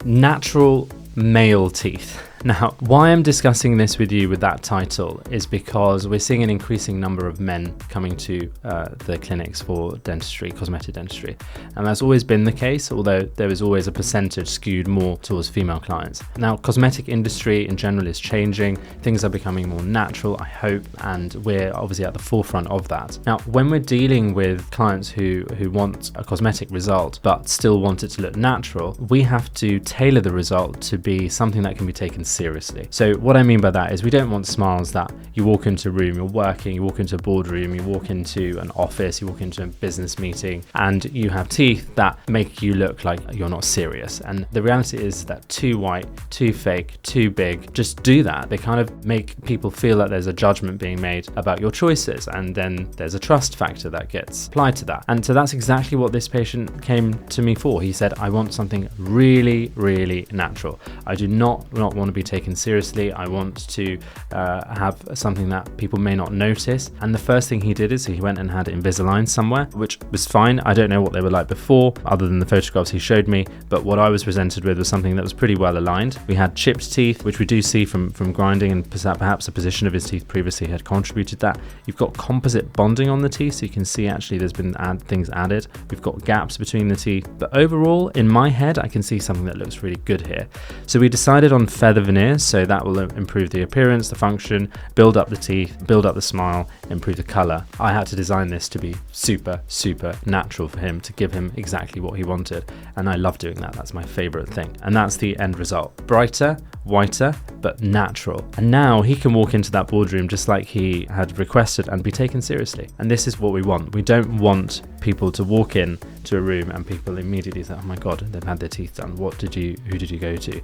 Natural male teeth. Now, why I'm discussing this with you with that title is because we're seeing an increasing number of men coming to the clinics for dentistry, cosmetic dentistry. And that's always been the case, although there is always a percentage skewed more towards female clients. Now, cosmetic industry in general is changing. Things are becoming more natural, I hope, and we're obviously at the forefront of that. Now, when we're dealing with clients who want a cosmetic result, but still want it to look natural, we have to tailor the result to be something that can be taken seriously. So what I mean by that is we don't want smiles that you walk into a room, you're working, you walk into a boardroom, you walk into an office, you walk into a business meeting, and you have teeth that make you look like you're not serious. And the reality is that too white, too fake, too big, just do that. They kind of make people feel like there's a judgment being made about your choices, and then there's a trust factor that gets applied to that. And so that's exactly what this patient came to me for. He said, I want something really, really natural. I do not want to be taken seriously. I want to have something that people may not notice. And the first thing he did is he went and had Invisalign somewhere, which was fine. I don't know what they were like before, other than the photographs he showed me, but what I was presented with was something that was pretty well aligned. We had chipped teeth, which we do see from grinding, and perhaps the position of his teeth previously had contributed that. You've got composite bonding on the teeth, so you can see actually there's been things added. We've got gaps between the teeth, but overall, in my head, I can see something that looks really good here. So we decided on feather veneers, so that will improve the appearance, the function, build up the teeth, build up the smile, improve the color. I had to design this to be super, super natural for him, to give him exactly what he wanted, and I love doing that. That's my favorite thing, and that's the end result. Brighter, whiter, but natural. And now he can walk into that boardroom just like he had requested and be taken seriously. And this is what we want. We don't want people to walk in to a room and people immediately say, oh my god, they've had their teeth done. Who did you go to?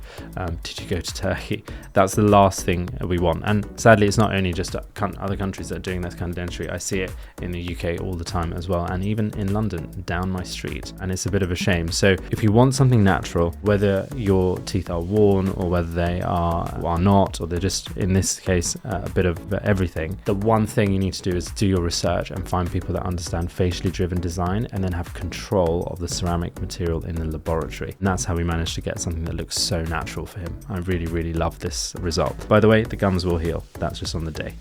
Did you go to Turkey? That's the last thing we want. And sadly, it's not only just other countries that are doing this kind of dentistry. I see it in the UK all the time as well, and even in London down my street, and it's a bit of a shame. So if you want something natural, whether your teeth are worn or whether they are not, or they're just, in this case, a bit of everything, the one thing you need to do is do your research and find people that understand facially driven design, and then have control of the ceramic material in the laboratory. And that's how we managed to get something that looks so natural for him. I really, really love this result. By the way, the gums will heal. That's just on the day.